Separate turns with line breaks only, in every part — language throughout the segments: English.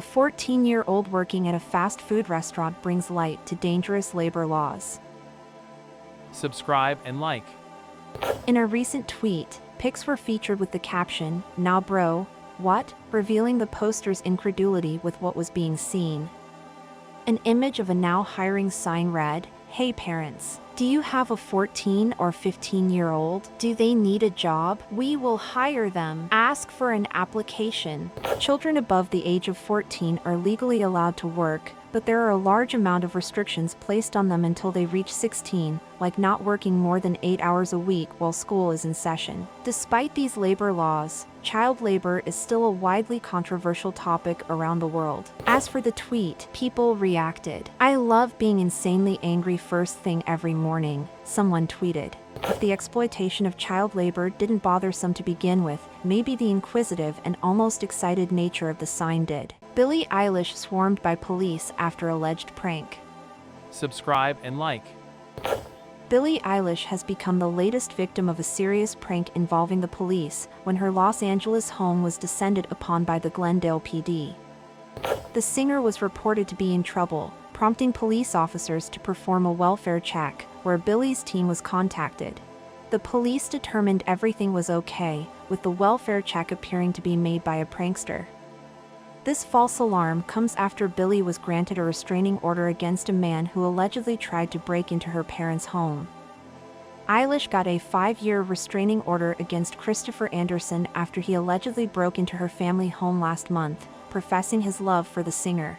A 14-year-old working at a fast food restaurant brings light to dangerous labor laws.
Subscribe and like.
In a recent tweet, pics were featured with the caption, "Nah bro, what?" revealing the poster's incredulity with what was being seen. An image of a now hiring sign read, "Hey parents, do you have a 14 or 15-year-old? Do they need a job? We will hire them. Ask for an application." Children above the age of 14 are legally allowed to work, but there are a large amount of restrictions placed on them until they reach 16, like not working more than 8 hours a week while school is in session. Despite these labor laws, child labor is still a widely controversial topic around the world. As for the tweet, people reacted. "I love being insanely angry first thing every morning," someone tweeted. If the exploitation of child labor didn't bother some to begin with, maybe the inquisitive and almost excited nature of the sign did. Billie Eilish swarmed by police after alleged prank.
Subscribe and like.
Billie Eilish has become the latest victim of a serious prank involving the police when her Los Angeles home was descended upon by the Glendale PD. The singer was reported to be in trouble, prompting police officers to perform a welfare check, where Billie's team was contacted. The police determined everything was okay, with the welfare check appearing to be made by a prankster. This false alarm comes after Billie was granted a restraining order against a man who allegedly tried to break into her parents' home. Eilish got a 5-year restraining order against Christopher Anderson after he allegedly broke into her family home last month, professing his love for the singer.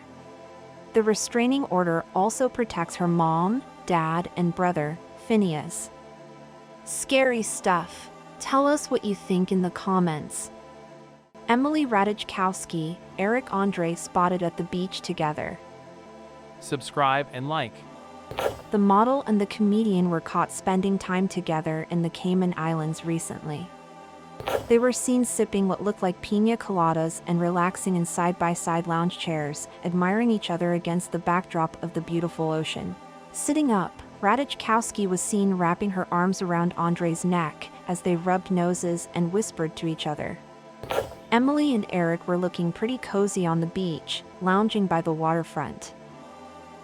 The restraining order also protects her mom, dad, and brother, Phineas. Scary stuff. Tell us what you think in the comments. Emily Ratajkowski, Eric Andre spotted at the beach together.
Subscribe and like.
The model and the comedian were caught spending time together in the Cayman Islands recently. They were seen sipping what looked like piña coladas and relaxing in side-by-side lounge chairs, admiring each other against the backdrop of the beautiful ocean. Sitting up, Ratajkowski was seen wrapping her arms around Andre's neck as they rubbed noses and whispered to each other. Emily and Eric were looking pretty cozy on the beach, lounging by the waterfront.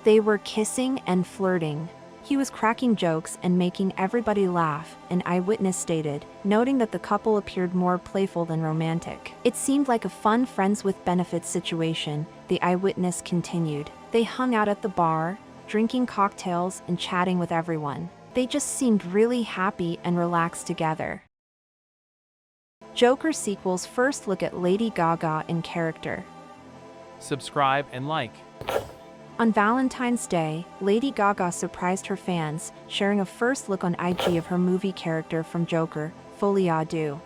They were kissing and flirting. He was cracking jokes and making everybody laugh, an eyewitness stated, noting that the couple appeared more playful than romantic. "It seemed like a fun friends with benefits situation," the eyewitness continued. "They hung out at the bar, drinking cocktails and chatting with everyone. They just seemed really happy and relaxed together." Joker sequel's first look at Lady Gaga in character.
Subscribe and like.
On Valentine's Day, Lady Gaga surprised her fans, sharing a first look on IG of her movie character from Joker, Folie à Deux.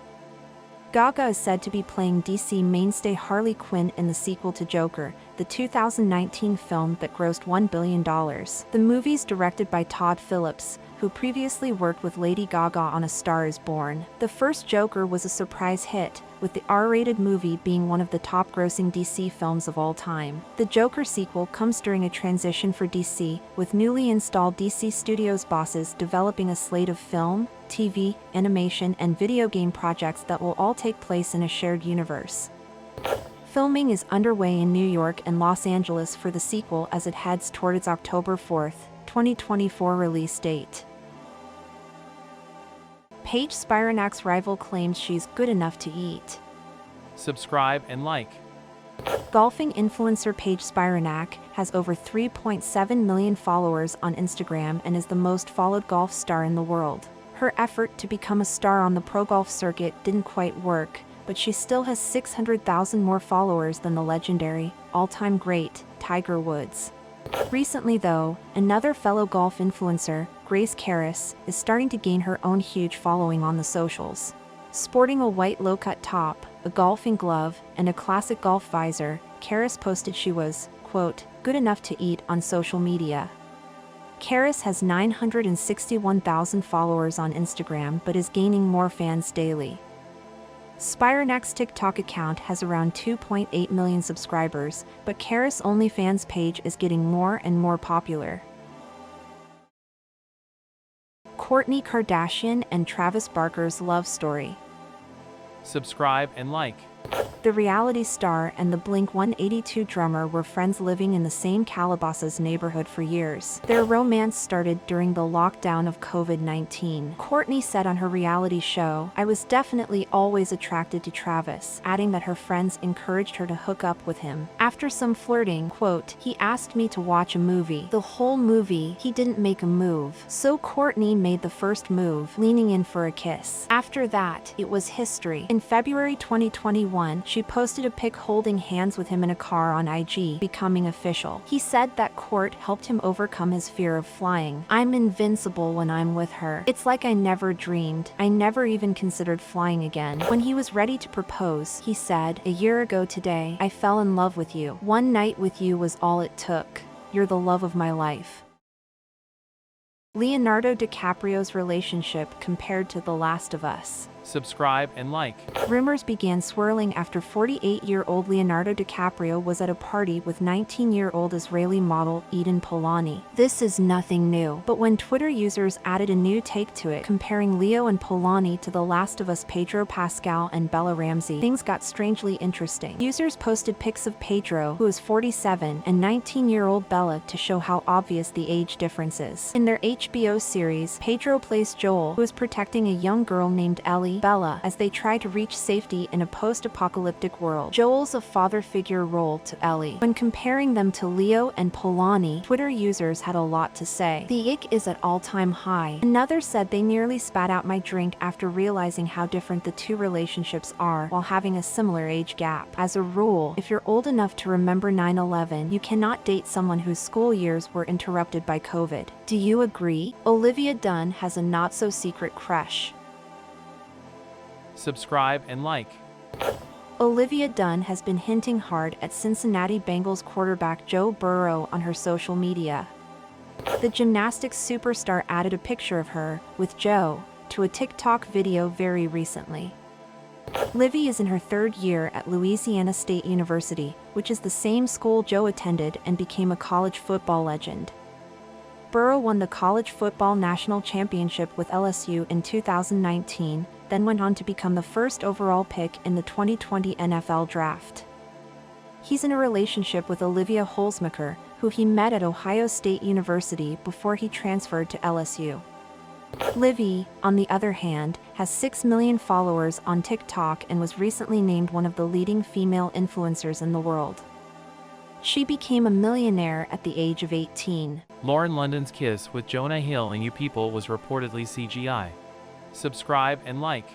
Gaga is said to be playing DC mainstay Harley Quinn in the sequel to Joker, the 2019 film that grossed $1 billion. The movie's directed by Todd Phillips, who previously worked with Lady Gaga on A Star is Born. The first Joker was a surprise hit, with the R-rated movie being one of the top-grossing DC films of all time. The Joker sequel comes during a transition for DC, with newly installed DC Studios bosses developing a slate of film, TV, animation, and video game projects that will all take place in a shared universe. Filming is underway in New York and Los Angeles for the sequel as it heads toward its October 4, 2024 release date. Paige Spiranacs rival claims she's good enough to eat.
Subscribe and like.
Golfing influencer Paige Spiranak has over 3.7 million followers on Instagram and is the most followed golf star in the world. Her effort to become a star on the pro golf circuit didn't quite work, but she still has 600,000 more followers than the legendary, all-time great, Tiger Woods. Recently though, another fellow golf influencer, Grace Karras, is starting to gain her own huge following on the socials. Sporting a white low-cut top, a golfing glove, and a classic golf visor, Karras posted she was, quote, good enough to eat on social media. Karras has 961,000 followers on Instagram but is gaining more fans daily. Spiranak's TikTok account has around 2.8 million subscribers, but Karras' OnlyFans page is getting more and more popular. Kourtney Kardashian and Travis Barker's love story.
Subscribe and like.
The reality star and the Blink-182 drummer were friends living in the same Calabasas neighborhood for years. Their romance started during the lockdown of COVID-19. Courtney said on her reality show, "I was definitely always attracted to Travis," adding that her friends encouraged her to hook up with him. After some flirting, quote, "He asked me to watch a movie. The whole movie, he didn't make a move. So Courtney made the first move, leaning in for a kiss. After that, it was history." In February 2021, she posted a pic holding hands with him in a car on IG, becoming official. He said that Court helped him overcome his fear of flying. "I'm invincible when I'm with her. It's like I never dreamed. I never even considered flying again." When he was ready to propose, he said, "A year ago today, I fell in love with you. One night with you was all it took. You're the love of my life." Leonardo DiCaprio's relationship compared to The Last of Us.
Subscribe and like.
Rumors began swirling after 48-year-old Leonardo DiCaprio was at a party with 19-year-old Israeli model Eden Polani. This is nothing new, but when Twitter users added a new take to it, comparing Leo and Polani to The Last of Us Pedro Pascal and Bella Ramsey, things got strangely interesting. Users posted pics of Pedro, who is 47, and 19-year-old Bella to show how obvious the age difference is. In their HBO series, Pedro plays Joel, who is protecting a young girl named Ellie, Bella, as they try to reach safety in a post-apocalyptic world. Joel's a father figure role to Ellie. When comparing them to Leo and Polani, Twitter users had a lot to say. The ick is at all-time high. Another said they nearly spat out my drink after realizing how different the two relationships are while having a similar age gap. As a rule, if you're old enough to remember 9/11, you cannot date someone whose school years were interrupted by COVID. Do you agree? Olivia Dunn has a not-so-secret crush.
Subscribe and like.
Olivia Dunn has been hinting hard at Cincinnati Bengals quarterback Joe Burrow on her social media. The gymnastics superstar added a picture of her, with Joe, to a TikTok video very recently. Livy is in her third year at Louisiana State University, which is the same school Joe attended and became a college football legend. Burrow won the college football national championship with LSU in 2019, then went on to become the first overall pick in the 2020 NFL Draft. He's in a relationship with Olivia Holzmacher, who he met at Ohio State University before he transferred to LSU. Livy, on the other hand, has 6 million followers on TikTok and was recently named one of the leading female influencers in the world. She became a millionaire at the age of 18.
Lauren London's kiss with Jonah Hill and You People was reportedly CGI. Subscribe and like.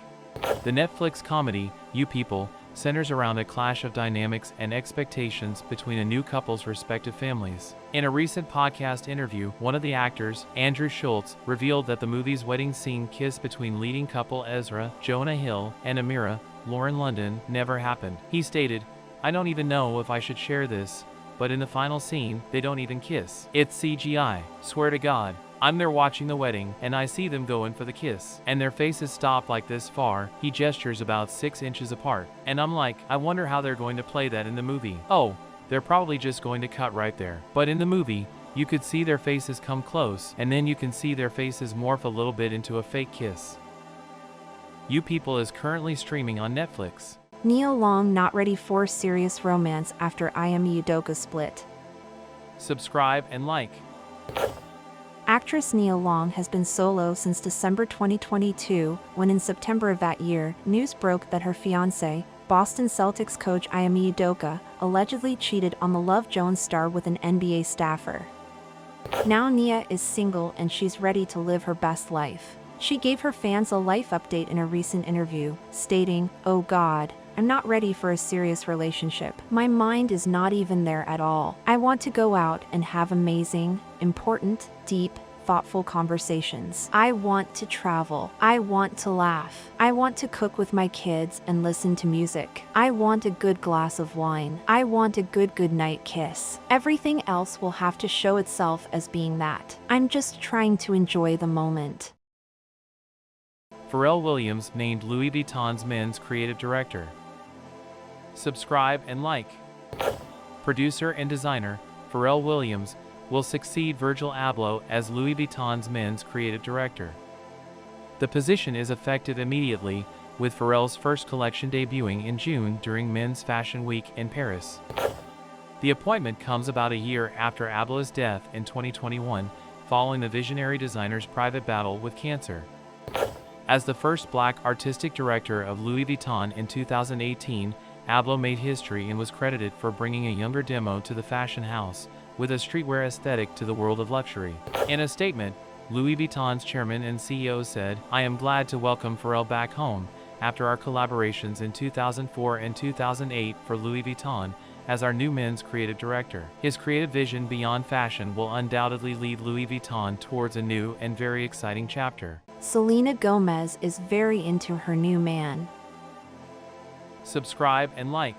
The Netflix comedy, You People, centers around a clash of dynamics and expectations between a new couple's respective families. In a recent podcast interview, one of the actors, Andrew Schultz, revealed that the movie's wedding scene kiss between leading couple Ezra, Jonah Hill, and Amira, Lauren London, never happened. He stated, "I don't even know if I should share this, but in the final scene, they don't even kiss. It's CGI. Swear to God. I'm there watching the wedding, and I see them going for the kiss, and their faces stop like this far." He gestures about 6 inches apart. And I'm like, I wonder how they're going to play that in the movie. Oh, they're probably just going to cut right there. But in the movie, you could see their faces come close, and then you can see their faces morph a little bit into a fake kiss. You People is currently streaming on Netflix.
Nia Long not ready for serious romance after Ayumi Udoka split.
Subscribe and like.
Actress Nia Long has been solo since December 2022, when in September of that year, news broke that her fiancé, Boston Celtics coach Ayumi Udoka, allegedly cheated on the Love Jones star with an NBA staffer. Now Nia is single and she's ready to live her best life. She gave her fans a life update in a recent interview, stating, "Oh God, I'm not ready for a serious relationship. My mind is not even there at all. I want to go out and have amazing, important, deep, thoughtful conversations. I want to travel. I want to laugh. I want to cook with my kids and listen to music. I want a good glass of wine. I want a good goodnight kiss. Everything else will have to show itself as being that. I'm just trying to enjoy the moment."
Pharrell Williams named Louis Vuitton's men's creative director. Subscribe and like. Producer and designer, Pharrell Williams, will succeed Virgil Abloh as Louis Vuitton's men's creative director. The position is effective immediately, with Pharrell's first collection debuting in June during Men's Fashion Week in Paris. The appointment comes about a year after Abloh's death in 2021, following the visionary designer's private battle with cancer. As the first Black artistic director of Louis Vuitton in 2018, Abloh made history and was credited for bringing a younger demo to the fashion house, with a streetwear aesthetic to the world of luxury. In a statement, Louis Vuitton's chairman and CEO said, "I am glad to welcome Pharrell back home, after our collaborations in 2004 and 2008 for Louis Vuitton, as our new men's creative director. His creative vision beyond fashion will undoubtedly lead Louis Vuitton towards a new and very exciting chapter."
Selena Gomez is very into her new man.
Subscribe and like.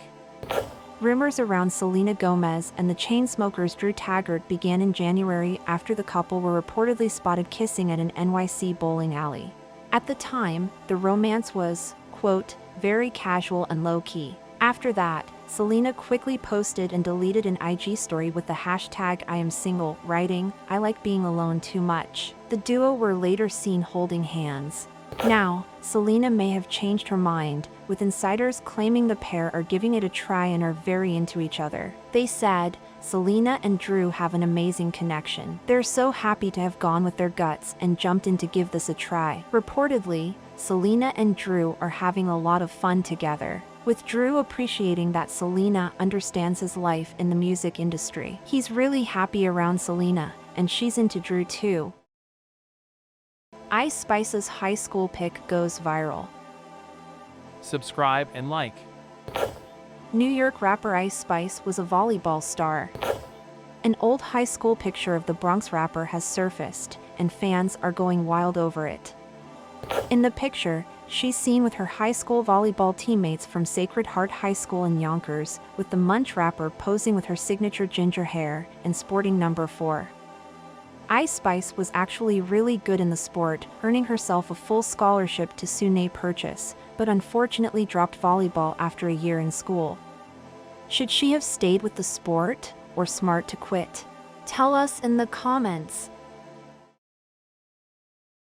Rumors around Selena Gomez and the Chainsmokers' Drew Taggart began in January after the couple were reportedly spotted kissing at an NYC bowling alley. At the time, the romance was, quote, very casual and low-key. After that, Selena quickly posted and deleted an IG story with the hashtag I am single, writing, "I like being alone too much." The duo were later seen holding hands. Now, Selena may have changed her mind, with insiders claiming the pair are giving it a try and are very into each other. They said, Selena and Drew have an amazing connection. They're so happy to have gone with their guts and jumped in to give this a try. Reportedly, Selena and Drew are having a lot of fun together, with Drew appreciating that Selena understands his life in the music industry. He's really happy around Selena, and she's into Drew too. Ice Spice's high school pic goes viral.
Subscribe and like.
New York rapper Ice Spice was a volleyball star. An old high school picture of the Bronx rapper has surfaced, and fans are going wild over it. In the picture, she's seen with her high school volleyball teammates from Sacred Heart High School in Yonkers, with the Munch rapper posing with her signature ginger hair and sporting number 4. Ice Spice was actually really good in the sport, earning herself a full scholarship to SUNY Purchase, but unfortunately dropped volleyball after a year in school. Should she have stayed with the sport, or smart to quit? Tell us in the comments.